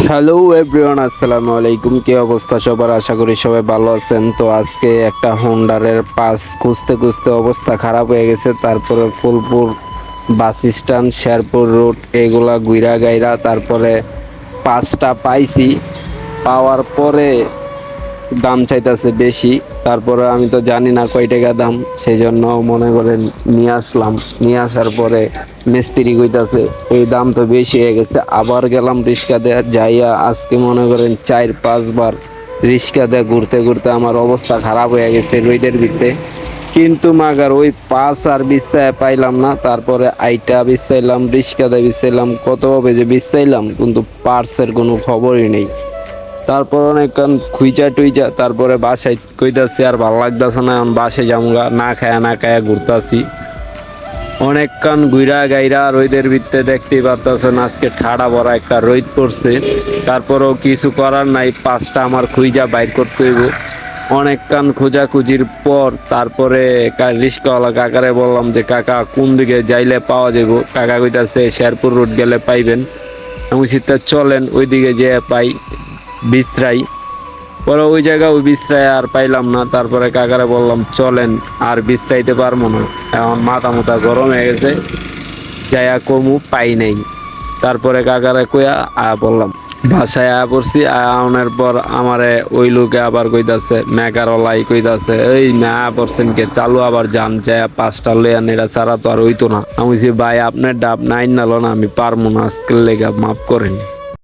Hello everyone, আসসালামু আলাইকুম। কি অবস্থা সবার? আশা করি সবাই ভালো আছেন। তো আজকে একটা হোন্ডারের পাস খুঁজতে খুঁজতে অবস্থা খারাপ হয়ে গেছে। তারপরে Phulpur bus stand, Sherpur road এগুলা গুইরা গাইরা তারপরে পাসটা পাইছি। পাওয়ার পরে দাম চাইতেছে বেশি। তারপরে আমি তো জানি না কয় টাকা দাম, সেই জন্য মনে করেন নিয়ে আসলাম। নিয়ে আসার পরে মিস্ত্রি কইতাছে এই দাম তো বেশি হয়ে গেছে। আবার গেলাম রিক্সা দেয়া যাইয়া, আজকে মনে করেন 4-5 বার রিক্সা দিয়ে ঘুরতে ঘুরতে আমার অবস্থা খারাপ হয়ে গেছে রোদের ভিতরে। কিন্তু মাগার ওই পাস আর বিছায় পাইলাম না। তারপরে আইটা বিছাইলাম, রিক্সা দিয়ে বিছাইলাম, কতভাবে যে বিছাইলাম, কিন্তু পার্সের কোনো খবরই নেই। তারপর অনেকক্ষণ খুঁজা টুইজা তারপরে বাসায় কইতাছি আর ভালো লাগতেছে না, এখন বাসে যামুগা, না খায়া না খায়া ঘুরতাছি। অনেকক্ষণ ঘুরা গাইরা রোদের ভিতরে দেখতেই পারতেছেন আজকে ঠাড়া ভরা একটা রোদ পড়ছে। তারপরেও কিছু করার নাই, পাঁচটা আমার খুঁজা বাইর করতে হইব। অনেকক্ষণ খোঁজাখুঁজির পর তারপরে রিক্সাওয়ালা কাকারে বললাম যে কাকা কোন দিকে যাইলে পাওয়া যাব। কাকা কইতাছে শেরপুর রোড গেলে পাইবেন। আমি চিন্তা চলেন ওই দিকে যেয়ে পাই বিশ্রাই। পরে ওই জায়গা ওই বিশ্রায় আর পাইলাম না। তারপরে কাকারে বললাম চলেন, আর বিশ্রাইতে পারবো না, এখন মাথা মুথা গরম হয়ে গেছে, যাইয়া কমু পাই নাই। তারপরে কাকারে কইয়া বললাম বাসায় পড়ছি। আওয়ানোর পর আমারে ওই লোকে আবার কইতাছে, মেকারওয়ালাই কইতাছে এই পড়ছেন কে, চালু আবার যান, যায় পাঁচটা লইয়া নেড়া ছাড়া তো আর হইতো না। আমি ভাই আপনার ডাব নাইন নালো না, আমি পারবো না, আজকের লেগা মাফ করেন।